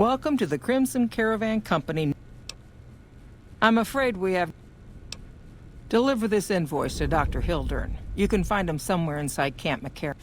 Welcome to the Crimson Caravan Company. I'm afraid we have... Deliver this invoice to Dr. Hildern. You can find him somewhere inside Camp McCarran.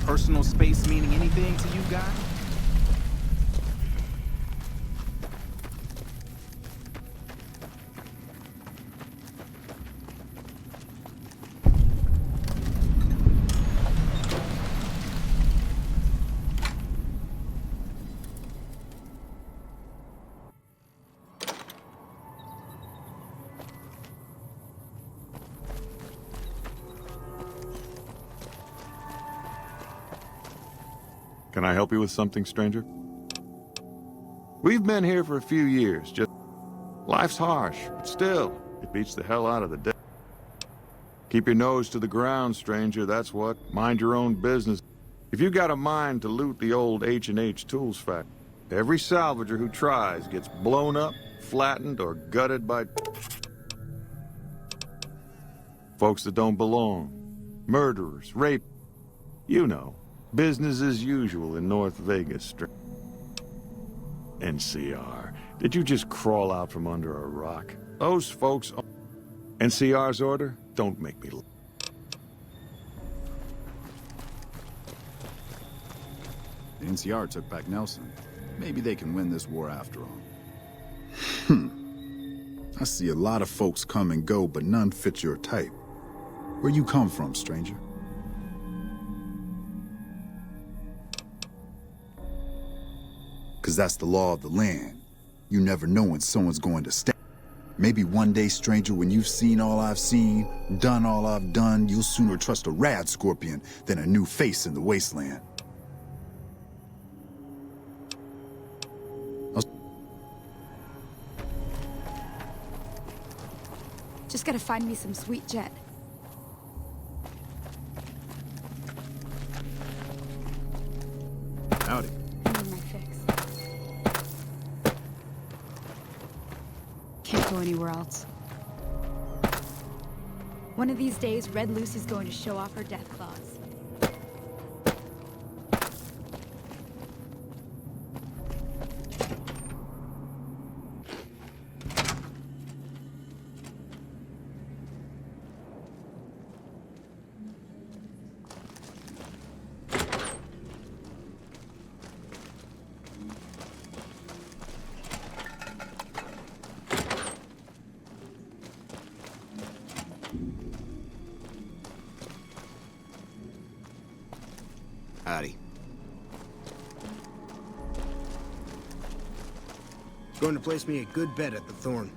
Personal space meaning anything to you guys? Can I help you with something, stranger? We've been here for a few years, just... Life's harsh, but still, it beats the hell out of the day. Keep your nose to the ground, stranger, that's what. Mind your own business. If you got a mind to loot the old H&H Tools factory, every salvager who tries gets blown up, flattened, or gutted by... folks that don't belong. Murderers, rape... You know. Business as usual in North Vegas. NCR. Did you just crawl out from under a rock? Those folks... NCR's order? Don't make me... The NCR took back Nelson. Maybe they can win this war after all. I see a lot of folks come and go, but none fit your type. Where you come from, stranger? Because that's the law of the land. You never know when someone's going to stand. Maybe one day, stranger, when you've seen all I've seen, done all I've done, you'll sooner trust a rad scorpion than a new face in the wasteland. Just gotta find me some sweet jet. Howdy. Can't go anywhere else. One of these days, Red Lucy's going to show off her death claws. Howdy. Going to place me a good bet at the Thorn.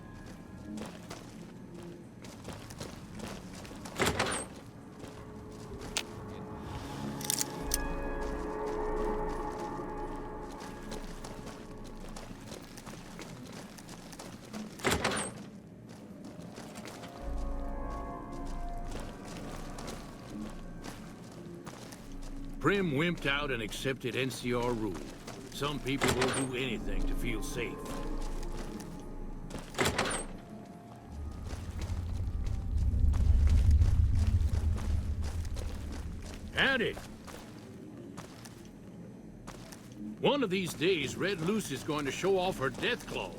Primm wimped out and accepted NCR rule. Some people will do anything to feel safe. Howdy. One of these days, Red Lucy's going to show off her death claws.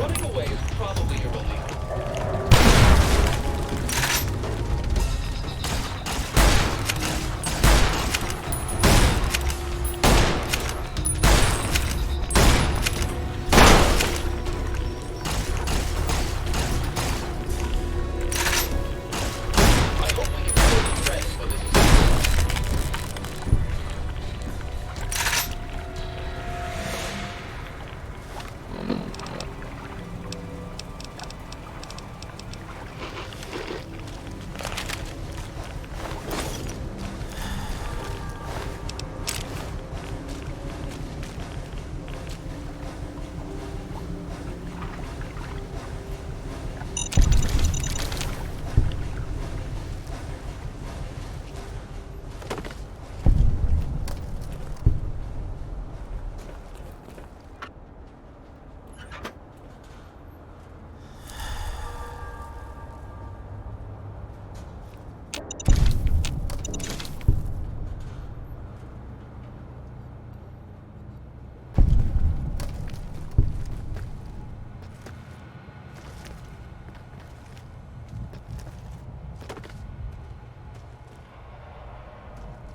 Running away is probably illegal. I hope we can kill these Rex when this is over.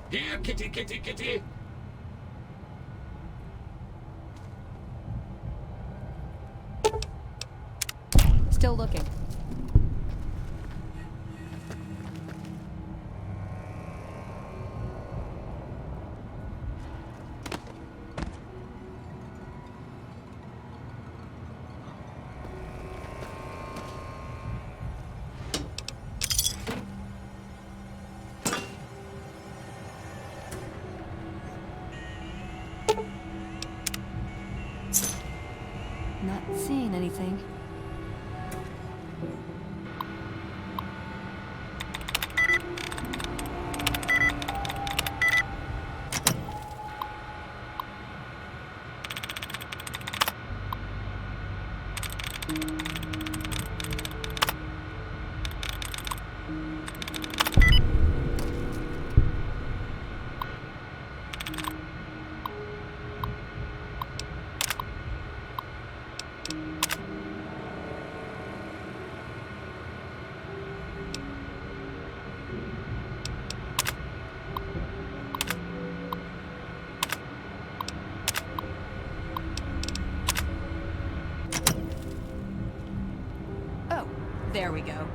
Here, kitty, kitty, kitty. Still looking. Not seeing anything. Oh, there we go.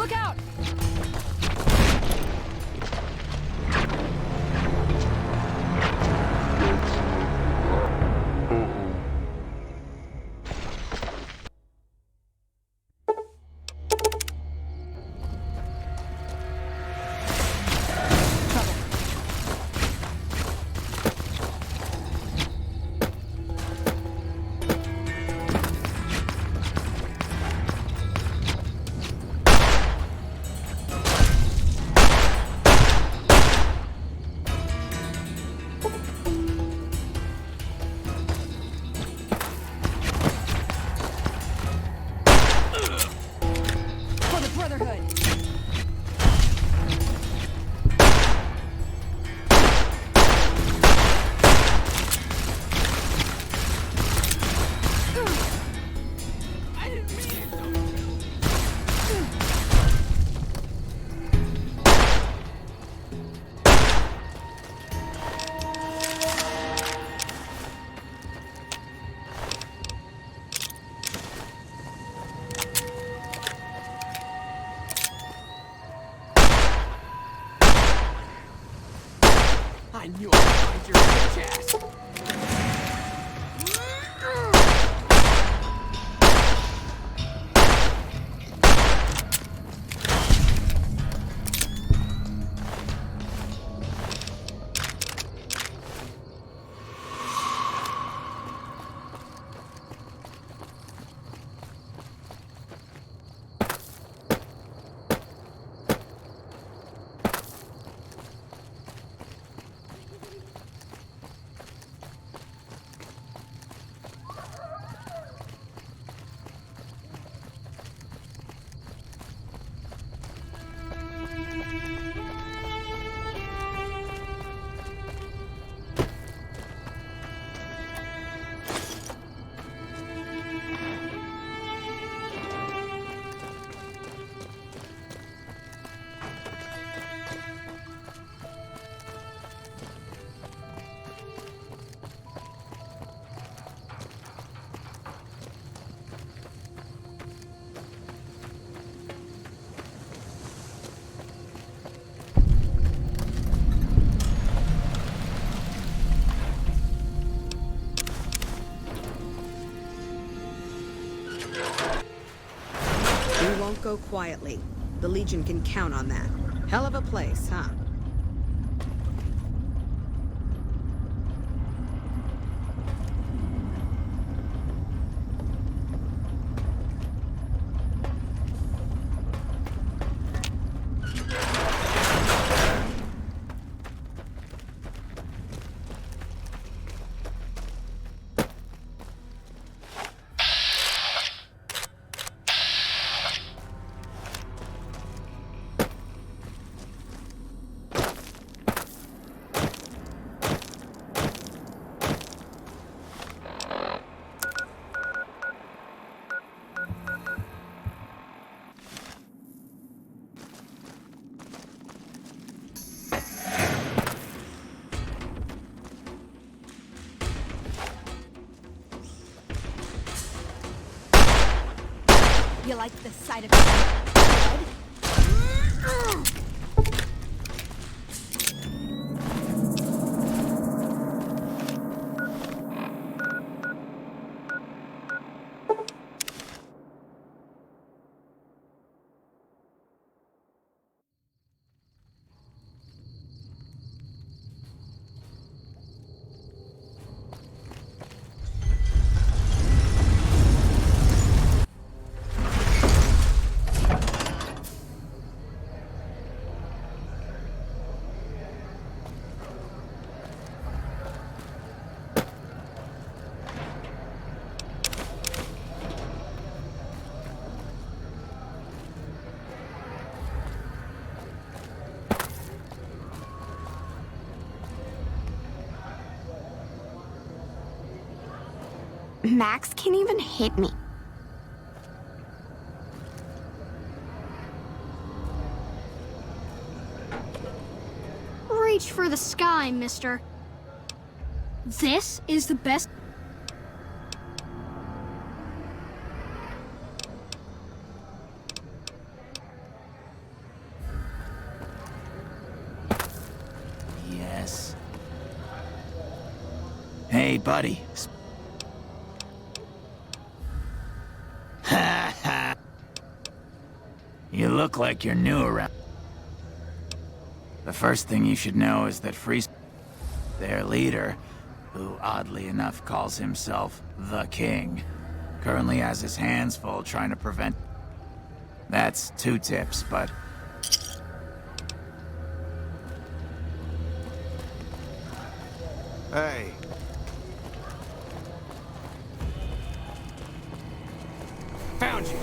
Look out! For the Brotherhood! I knew I'd find your bitch ass. We won't go quietly. The Legion can count on that. Hell of a place, huh? You like the sight of blood? Max can't even hit me. Reach for the sky, mister. This is the best. Hey, buddy. Ha ha. You look like you're new around. The first thing you should know is that their leader, who oddly enough calls himself the King, currently has his hands full trying to prevent... That's 2 tips, but... Hey. Found you.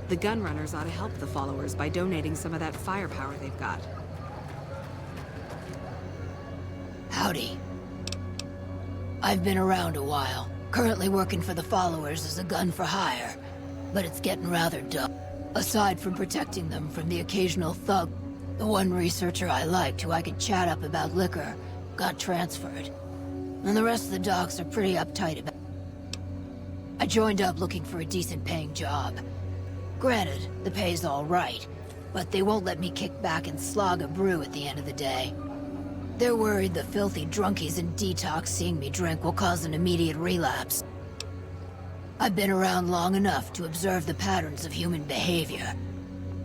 The Gunrunners ought to help the followers by donating some of that firepower they've got. Howdy. I've been around a while, currently working for the followers as a gun for hire, but it's getting rather dull. Aside from protecting them from the occasional thug, the one researcher I liked who I could chat up about liquor got transferred. And the rest of the docs are pretty uptight about it. I joined up looking for a decent paying job. Granted, the pay's all right, but they won't let me kick back and slog a brew at the end of the day. They're worried the filthy drunkies in detox seeing me drink will cause an immediate relapse. I've been around long enough to observe the patterns of human behavior.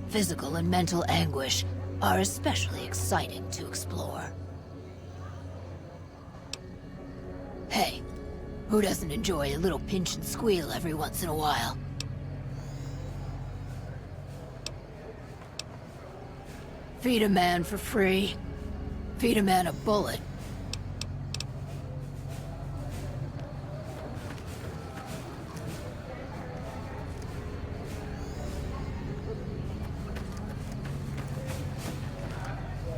Physical and mental anguish are especially exciting to explore. Hey, who doesn't enjoy a little pinch and squeal every once in a while? Feed a man for free. Feed a man a bullet.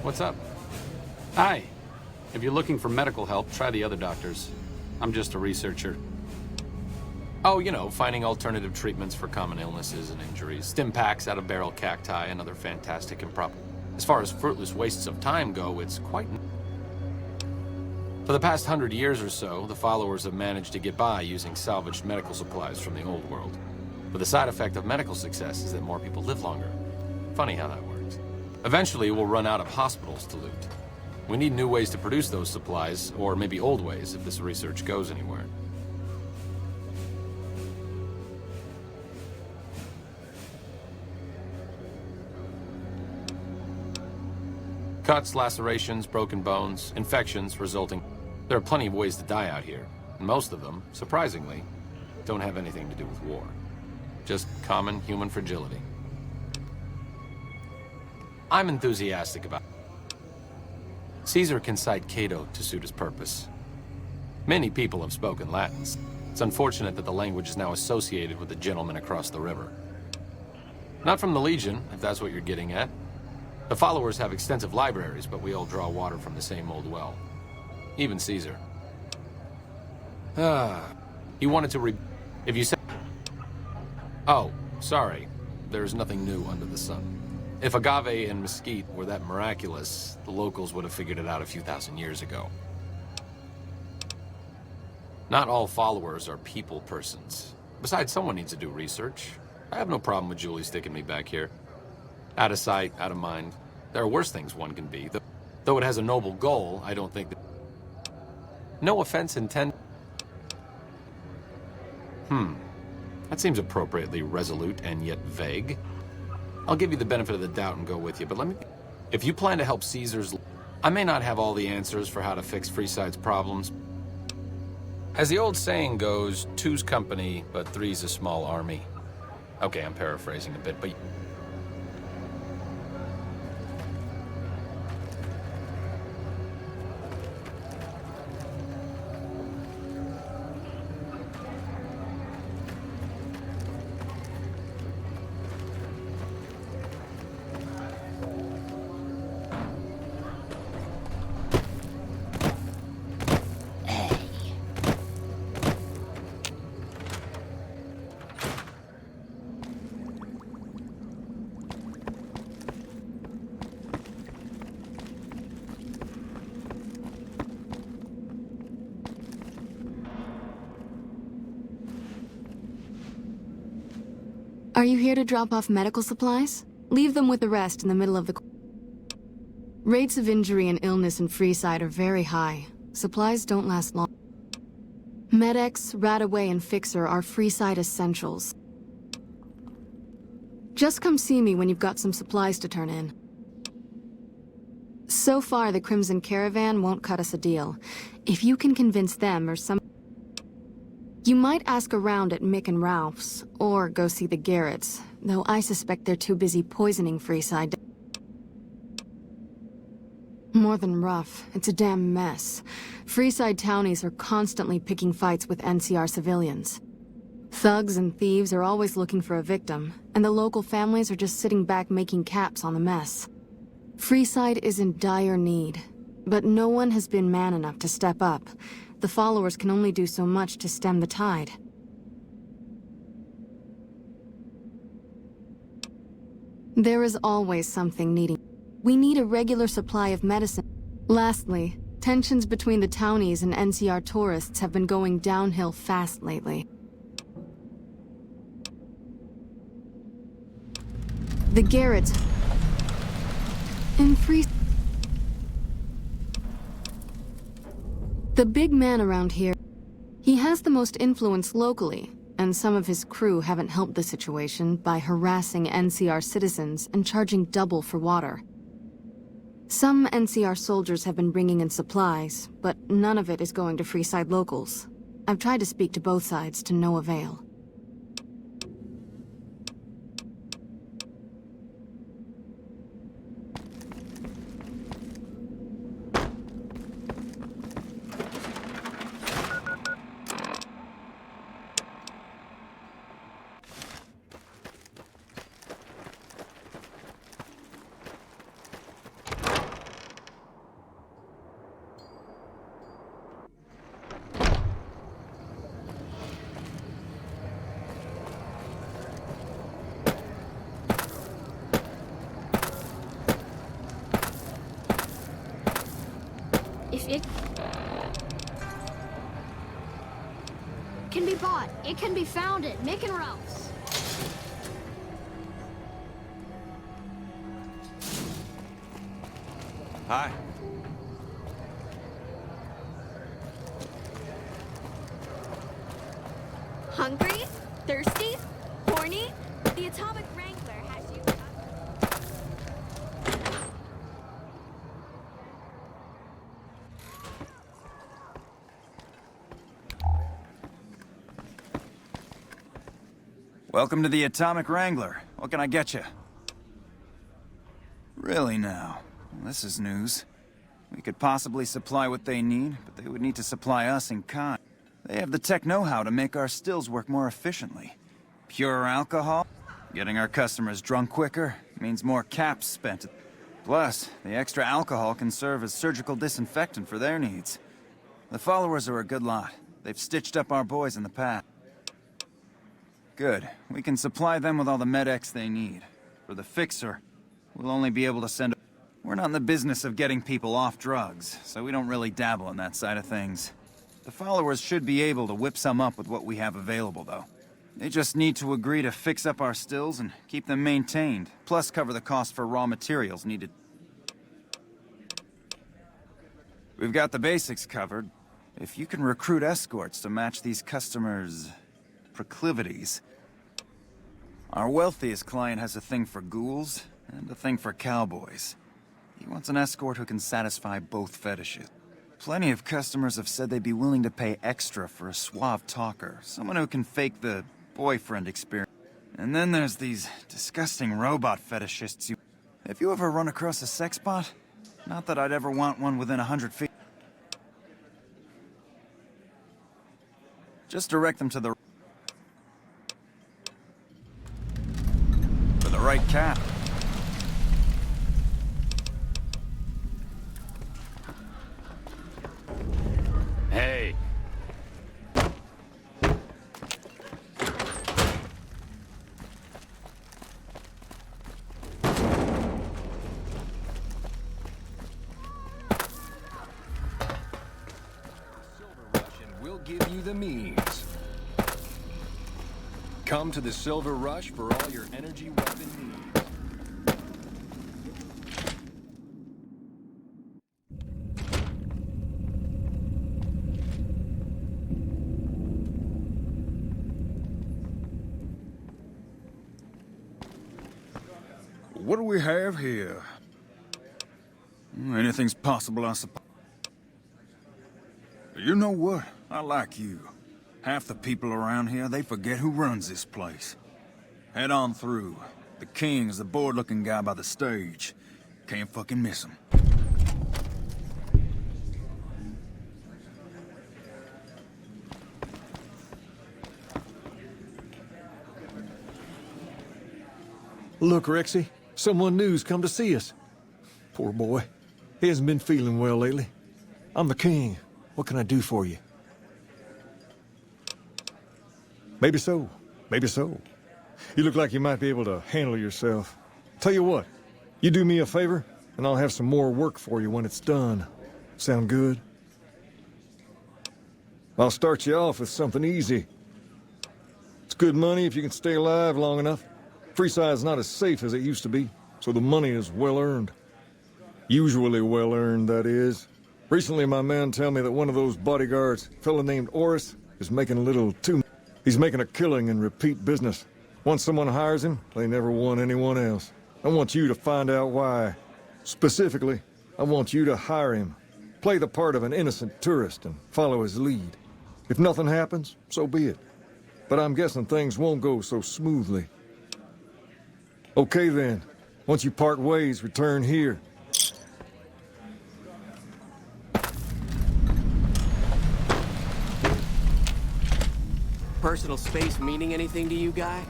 What's up? Hi. If you're looking for medical help, try the other doctors. I'm just a researcher. Oh, you know, finding alternative treatments for common illnesses and injuries. Stim packs out of barrel cacti and other fantastic improp. As far as fruitless wastes of time go, it's quite... For the past 100 years or so, the followers have managed to get by using salvaged medical supplies from the old world. But the side effect of medical success is that more people live longer. Funny how that works. Eventually, we'll run out of hospitals to loot. We need new ways to produce those supplies, or maybe old ways if this research goes anywhere. Cuts, lacerations, broken bones, infections resulting... There are plenty of ways to die out here, and most of them, surprisingly, don't have anything to do with war. Just common human fragility. I'm enthusiastic about it. Caesar can cite Cato to suit his purpose. Many people have spoken Latin. It's unfortunate that the language is now associated with the gentleman across the river. Not from the Legion, if that's what you're getting at. The followers have extensive libraries, but we all draw water from the same old well. Even Caesar. He wanted to If you say... Oh, sorry. There's nothing new under the sun. If agave and mesquite were that miraculous, the locals would have figured it out a few thousand years ago. Not all followers are people persons. Besides, someone needs to do research. I have no problem with Julie sticking me back here. Out of sight, out of mind. There are worse things one can be. Though it has a noble goal, I don't think that... No offense intended. That seems appropriately resolute and yet vague. I'll give you the benefit of the doubt and go with you, but let me... If you plan to help Caesar's... I may not have all the answers for how to fix Freeside's problems. As the old saying goes, two's company, but three's a small army. Okay, I'm paraphrasing a bit, but... Are you here to drop off medical supplies? Leave them with the rest in the middle of the... Rates of injury and illness in Freeside are very high. Supplies don't last long. Med-X, Radaway, and Fixer are Freeside essentials. Just come see me when you've got some supplies to turn in. So far, the Crimson Caravan won't cut us a deal. If you can convince them or some... You might ask around at Mick and Ralph's, or go see the Garretts, though I suspect they're too busy poisoning Freeside. More than rough, it's a damn mess. Freeside townies are constantly picking fights with NCR civilians. Thugs and thieves are always looking for a victim, and the local families are just sitting back making caps on the mess. Freeside is in dire need, but no one has been man enough to step up. The followers can only do so much to stem the tide. There is always something needing. We need a regular supply of medicine. Lastly, tensions between the townies and NCR tourists have been going downhill fast lately. The Garretts... in Free... The big man around here, he has the most influence locally, and some of his crew haven't helped the situation by harassing NCR citizens and charging double for water. Some NCR soldiers have been bringing in supplies, but none of it is going to Freeside locals. I've tried to speak to both sides to no avail. If it can be bought, it can be found at Mick and Ralph's. Hi. Hungry? Thirsty? Horny? The Atomic Wrangler has you... Welcome to the Atomic Wrangler. What can I get you? Really now? Well, this is news. We could possibly supply what they need, but they would need to supply us in kind. They have the tech know-how to make our stills work more efficiently. Pure alcohol? Getting our customers drunk quicker means more caps spent. Plus, the extra alcohol can serve as surgical disinfectant for their needs. The followers are a good lot. They've stitched up our boys in the past. Good. We can supply them with all the Med-X they need. For the Fixer, we'll only be able to send... We're not in the business of getting people off drugs, so we don't really dabble in that side of things. The followers should be able to whip some up with what we have available, though. They just need to agree to fix up our stills and keep them maintained, plus cover the cost for raw materials needed. We've got the basics covered. If you can recruit escorts to match these customers' proclivities. Our wealthiest client has a thing for ghouls and a thing for cowboys. He wants an escort who can satisfy both fetishes. Plenty of customers have said they'd be willing to pay extra for a suave talker, someone who can fake the boyfriend experience. And then there's these disgusting robot fetishists you... If you ever run across a sex bot, not that I'd ever want one within 100 feet. Just direct them to the... for the right cat. Hey. We'll give you the means. Come to the Silver Rush for all your energy weapon needs. What do we have here? Anything's possible, I suppose. You know what? I like you. Half the people around here, they forget who runs this place. Head on through. The King's the bored-looking guy by the stage. Can't fucking miss him. Look, Rexy. Someone new's come to see us. Poor boy. He hasn't been feeling well lately. I'm the King. What can I do for you? Maybe so. Maybe so. You look like you might be able to handle yourself. Tell you what, you do me a favor, and I'll have some more work for you when it's done. Sound good? I'll start you off with something easy. It's good money if you can stay alive long enough. Freeside's not as safe as it used to be, so the money is well earned. Usually well earned, that is. Recently, my man tell me that one of those bodyguards, a fella named Oris, is making a little too... He's making a killing in repeat business. Once someone hires him, they never want anyone else. I want you to find out why. Specifically, I want you to hire him. Play the part of an innocent tourist and follow his lead. If nothing happens, so be it. But I'm guessing things won't go so smoothly. Okay then. Once you part ways, return here. Personal space meaning anything to you, guy?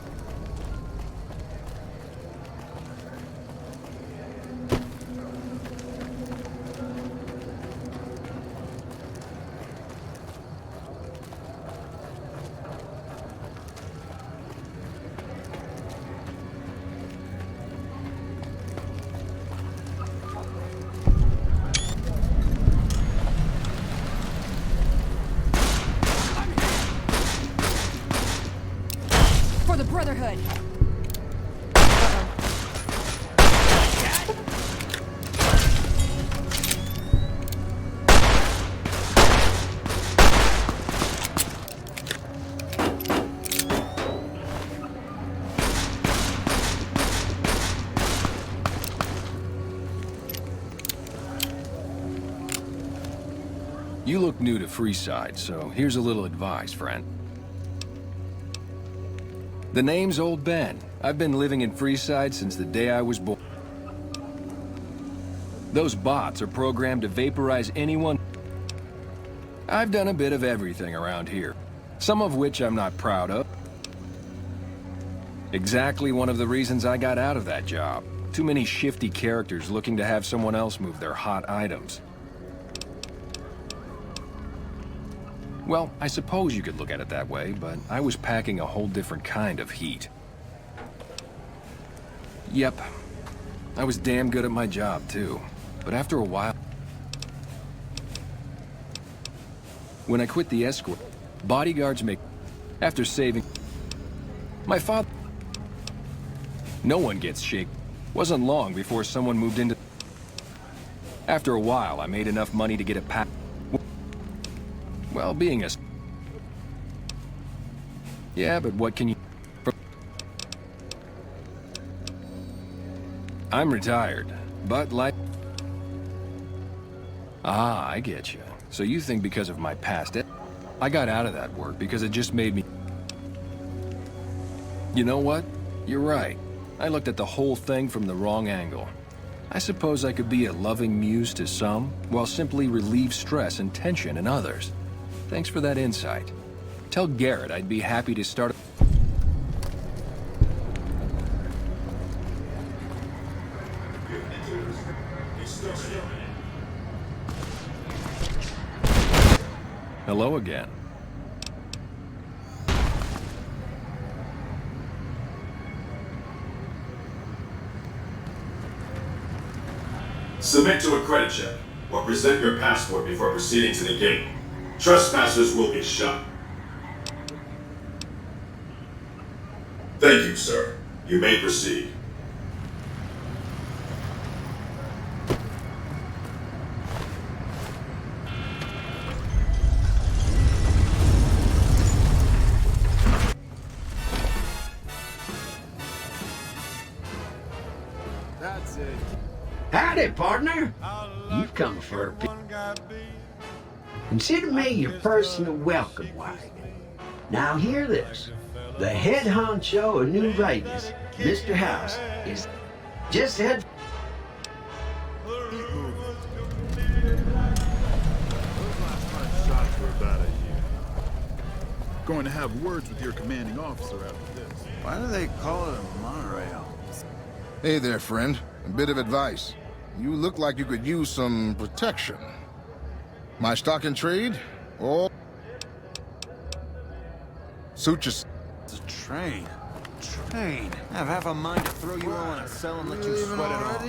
For the Brotherhood! You look new to Freeside, so here's a little advice, friend. The name's Old Ben. I've been living in Freeside since the day I was born. Those bots are programmed to vaporize anyone. I've done a bit of everything around here, some of which I'm not proud of. Exactly one of the reasons I got out of that job. Too many shifty characters looking to have someone else move their hot items. Well, I suppose you could look at it that way, but I was packing a whole different kind of heat. Yep, I was damn good at my job, too. But after a while... When I quit the escort, bodyguards make... After saving... My father... No one gets shaken. Wasn't long before someone moved into... After a while, I made enough money to get a pack... Well, being a... Yeah, but what can you... I'm retired, but like... Ah, I get you. So you think because of my past... I got out of that work because it just made me... You know what? You're right. I looked at the whole thing from the wrong angle. I suppose I could be a loving muse to some, while simply relieve stress and tension in others. Thanks for that insight. Tell Garrett I'd be happy to start... Hello again. Submit to a credit check, or present your passport before proceeding to the gate. Trespassers will be shot. Thank you, sir. You may proceed. That's it. Howdy, partner. You've come for a Consider me your personal welcome wagon. Now hear this. The head honcho of New Vegas, Mr. House, is just head... Shots for about a year. Going to have words with your commanding officer after this. Why do they call it a monorail? Hey there, friend. A bit of advice. You look like you could use some protection. My stock in trade, or... Suit your... It's a train. Train. I have half a mind to throw you all in a cell and let you sweat it off.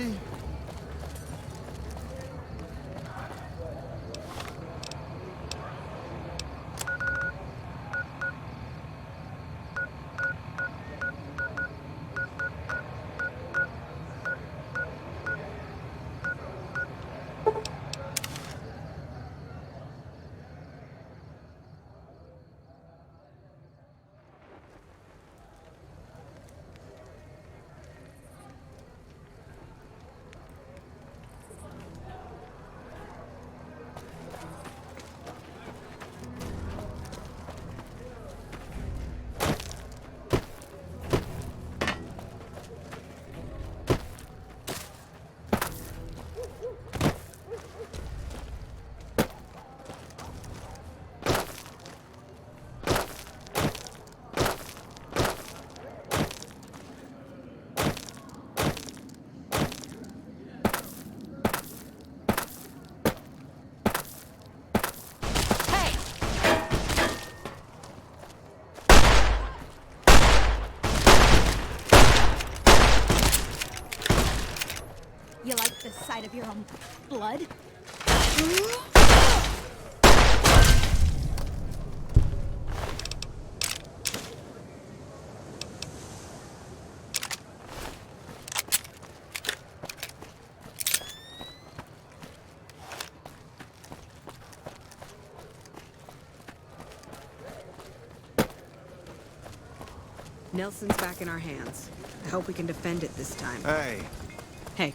You like the sight of your own blood? Nelson's back in our hands. I hope we can defend it this time. Hey. Hey.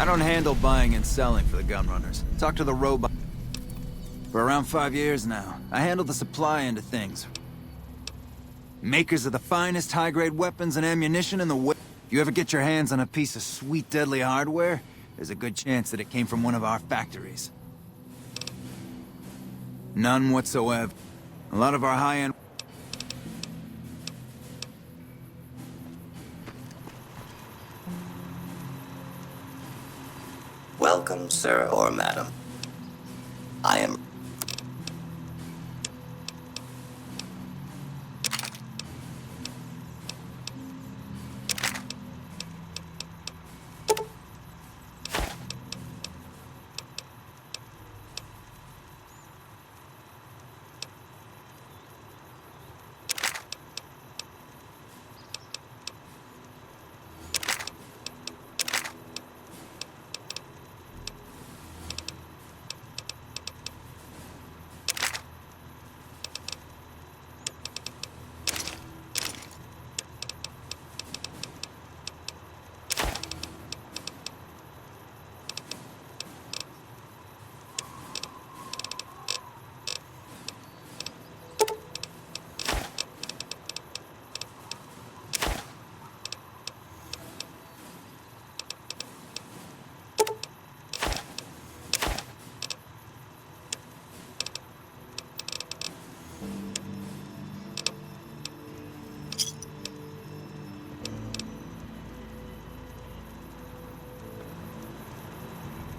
I don't handle buying and selling for the Gunrunners. Talk to the robot. For around 5 years now, I handle the supply end of things. Makers of the finest high-grade weapons and ammunition in the world. If you ever get your hands on a piece of sweet, deadly hardware, there's a good chance that it came from one of our factories. None whatsoever. A lot of our high-end... Welcome, sir or madam. I am...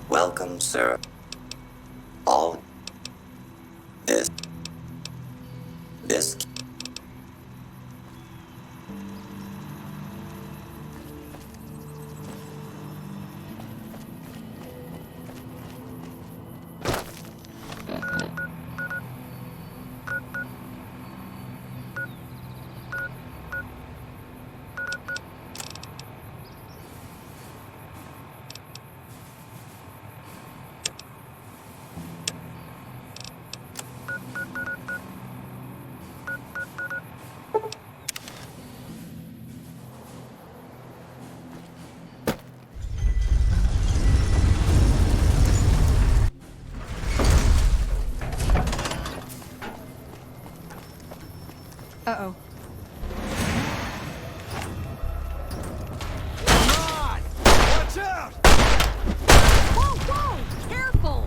Welcome, sir. All this. Uh-oh. Watch out! Whoa, whoa! Careful!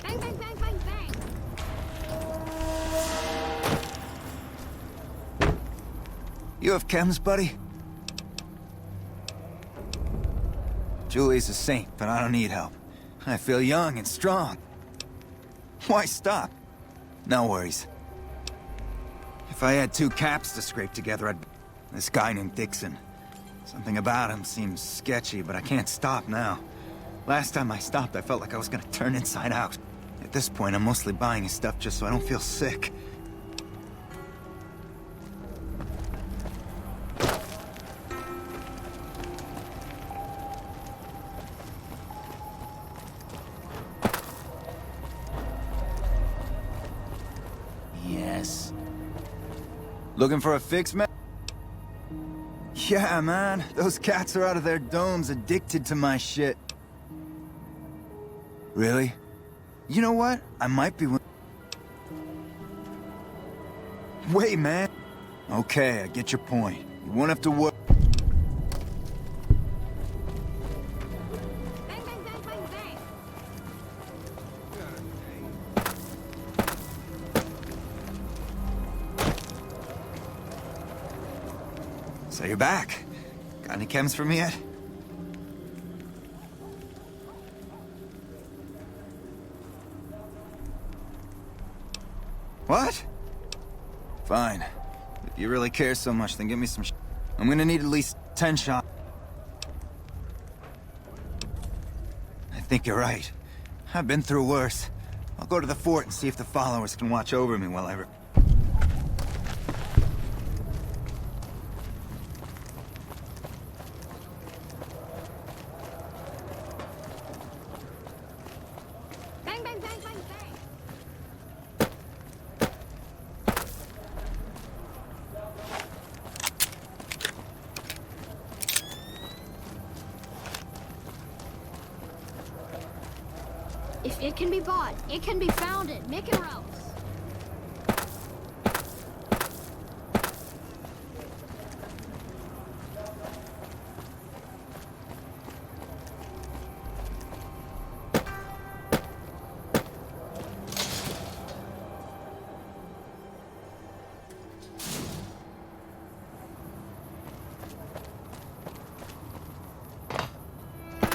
Bang, bang, bang, bang, bang! You have chems, buddy? Julie's a saint, but I don't need help. I feel young and strong. Why stop? No worries. If I had 2 caps to scrape together, I'd... This guy named Dixon. Something about him seems sketchy, but I can't stop now. Last time I stopped, I felt like I was gonna turn inside out. At this point, I'm mostly buying his stuff just so I don't feel sick. Yes. Looking for a fix, man? Yeah, man. Those cats are out of their domes addicted to my shit. Really? You know what? I might be... Wait, man. Okay, I get your point. You won't have to worry. So you're back. Got any chems for me yet? What? Fine. If you really care so much, then give me some I'm gonna need at least 10 shots. I think you're right. I've been through worse. I'll go to the fort and see if the followers can watch over me while I... Bang, bang, bang, bang, bang! If it can be bought, it can be founded. Mick and Ralph.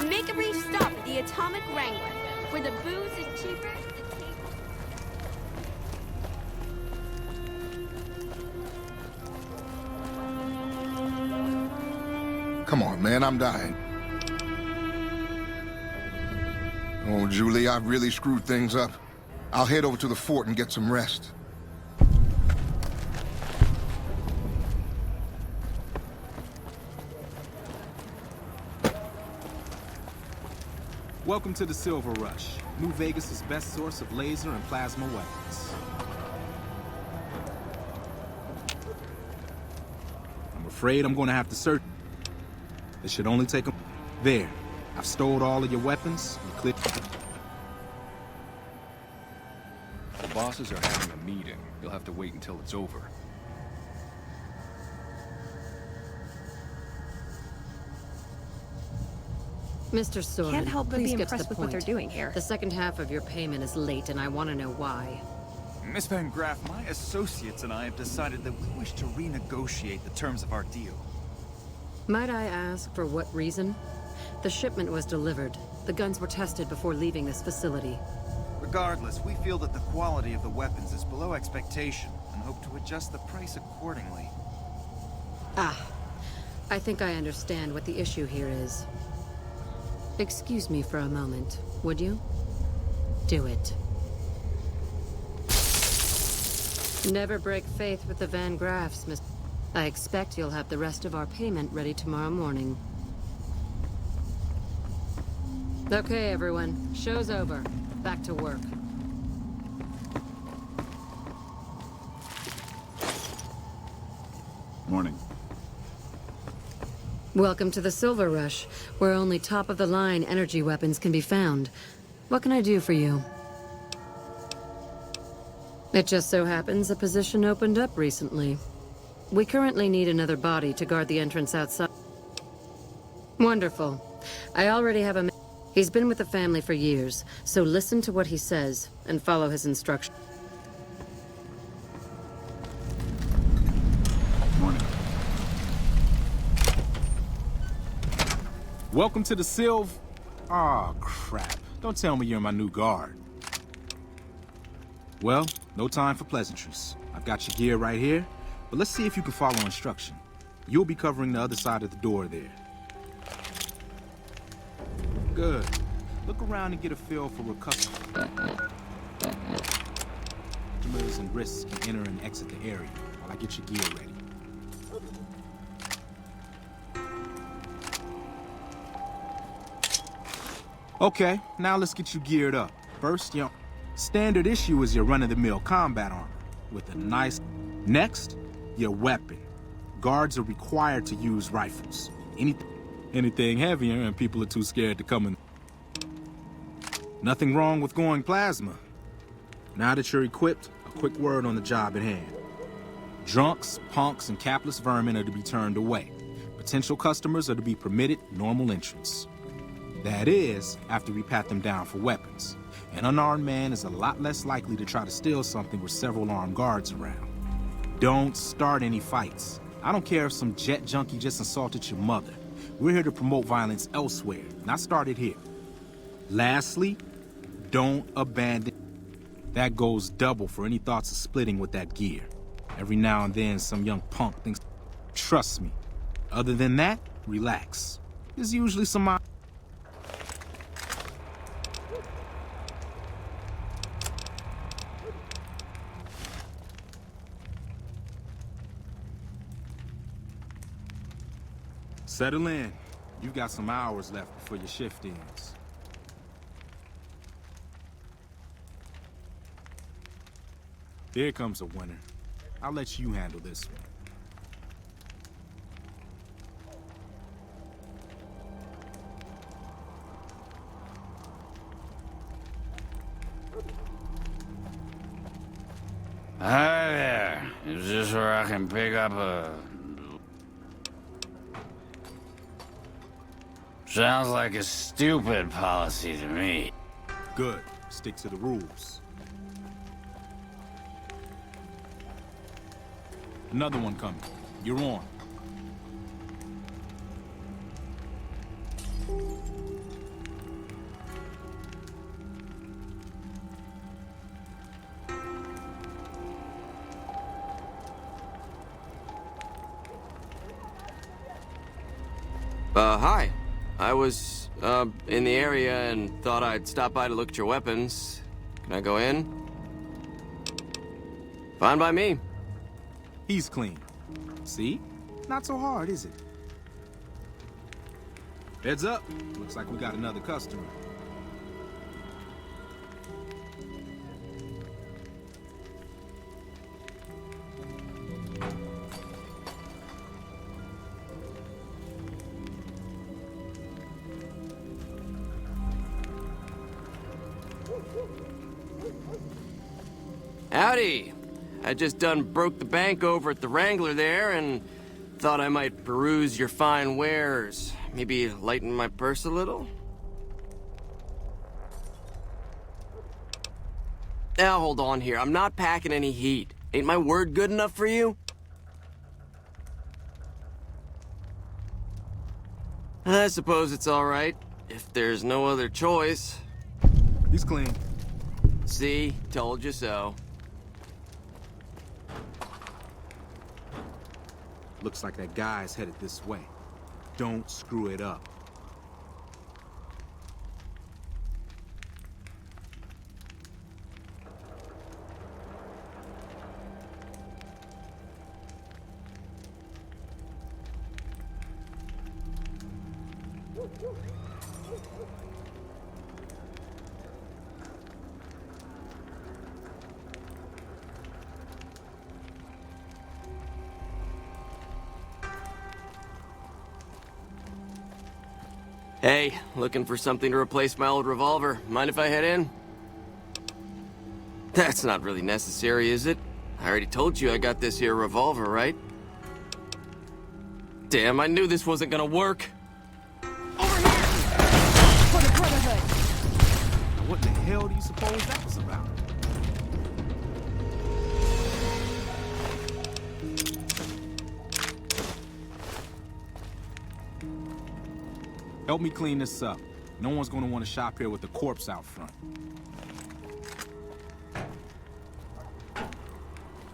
Make a brief stop at the Atomic Wrangler, where the booze is cheaper, the table... Come on, man, I'm dying. Oh, Julie, I've really screwed things up. I'll head over to the fort and get some rest. Welcome to the Silver Rush, New Vegas' best source of laser and plasma weapons. I'm afraid I'm going to have to search. It should only take a... There. I've stowed all of your weapons. You click... The bosses are having a meeting. You'll have to wait until it's over. Mr. Soren, Can't help but please be get to impressed the with what point. they're doing here. The second half of your payment is late, and I want to know why. Miss Van Graff, my associates and I have decided that we wish to renegotiate the terms of our deal. Might I ask for what reason? The shipment was delivered. The guns were tested before leaving this facility. Regardless, we feel that the quality of the weapons is below expectation and hope to adjust the price accordingly. Ah, I think I understand what the issue here is. Excuse me for a moment, would you? Do it. Never break faith with the Van Graffs, Miss... I expect you'll have the rest of our payment ready tomorrow morning. Okay, everyone. Show's over. Back to work. Morning. Welcome to the Silver Rush, where only top-of-the-line energy weapons can be found. What can I do for you? It just so happens a position opened up recently. We currently need another body to guard the entrance outside. Wonderful. I already have a man. He's been with the family for years, so listen to what he says and follow his instructions. Welcome to the Silv... Aw, crap. Don't tell me you're my new guard. Well, no time for pleasantries. I've got your gear right here, but let's see if you can follow instruction. You'll be covering the other side of the door there. Good. Look around and get a feel for where customers and risks can enter and exit the area while I get your gear ready. Okay, now let's get you geared up. First, your standard issue is your run-of-the-mill combat armor with a nice... Next, your weapon. Guards are required to use rifles. Anything heavier and people are too scared to come in. Nothing wrong with going plasma. Now that you're equipped, a quick word on the job at hand. Drunks, punks, and capless vermin are to be turned away. Potential customers are to be permitted normal entrance. That is, after we pat them down for weapons. An unarmed man is a lot less likely to try to steal something with several armed guards around. Don't start any fights. I don't care if some jet junkie just assaulted your mother. We're here to promote violence elsewhere, not start it here. Lastly, don't abandon. That goes double for any thoughts of splitting with that gear. Every now and then, some young punk thinks... Trust me. Other than that, relax. There's usually some... Settle in. You've got some hours left before your shift ends. Here comes a winner. I'll let you handle this one. Is this where I can pick up a... Sounds like a stupid policy to me. Good. Stick to the rules. Another one coming. You're on. Hi. I was, in the area and thought I'd stop by to look at your weapons. Can I go in? Fine by me. He's clean. See? Not so hard, is it? Heads up. Looks like we got another customer. Howdy. I just done broke the bank over at the Wrangler there and thought I might peruse your fine wares. Maybe lighten my purse a little? Now hold on here. I'm not packing any heat. Ain't my word good enough for you? I suppose it's all right, if there's no other choice. He's clean. See? Told you so. Looks like that guy's headed this way. Don't screw it up. Hey, looking for something to replace my old revolver. Mind if I head in? That's not really necessary, is it? I already told you I got this here revolver, right? Damn, I knew this wasn't gonna work. Over here! For the Brotherhood! What the hell do you suppose that was about? Help me clean this up. No one's gonna want to shop here with the corpse out front.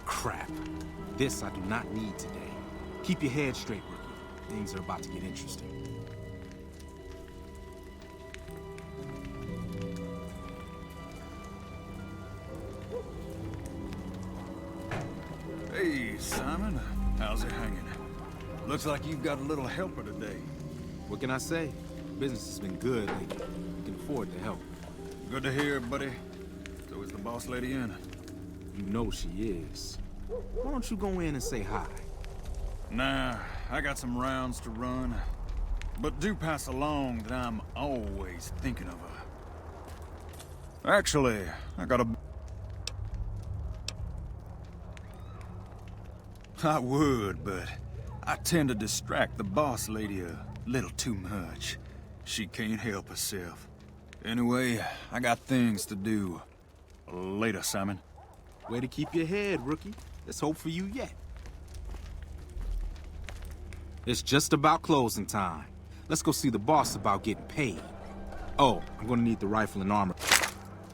Crap. This I do not need today. Keep your head straight, rookie. Things are about to get interesting. Hey, Simon. How's it hanging? Looks like you've got a little helper today. What can I say? Business has been good lately. We can afford to help. Good to hear, buddy. So is the boss lady in? You know she is. Why don't you go in and say hi? Nah, I got some rounds to run. But do pass along that I'm always thinking of her. Actually, I got a... I would, but I tend to distract the boss lady a little too much. She can't help herself. Anyway, I got things to do. Later, Simon. Way to keep your head, rookie. There's hope for you yet. It's just about closing time. Let's go see the boss about getting paid. Oh, I'm gonna need the rifle and armor.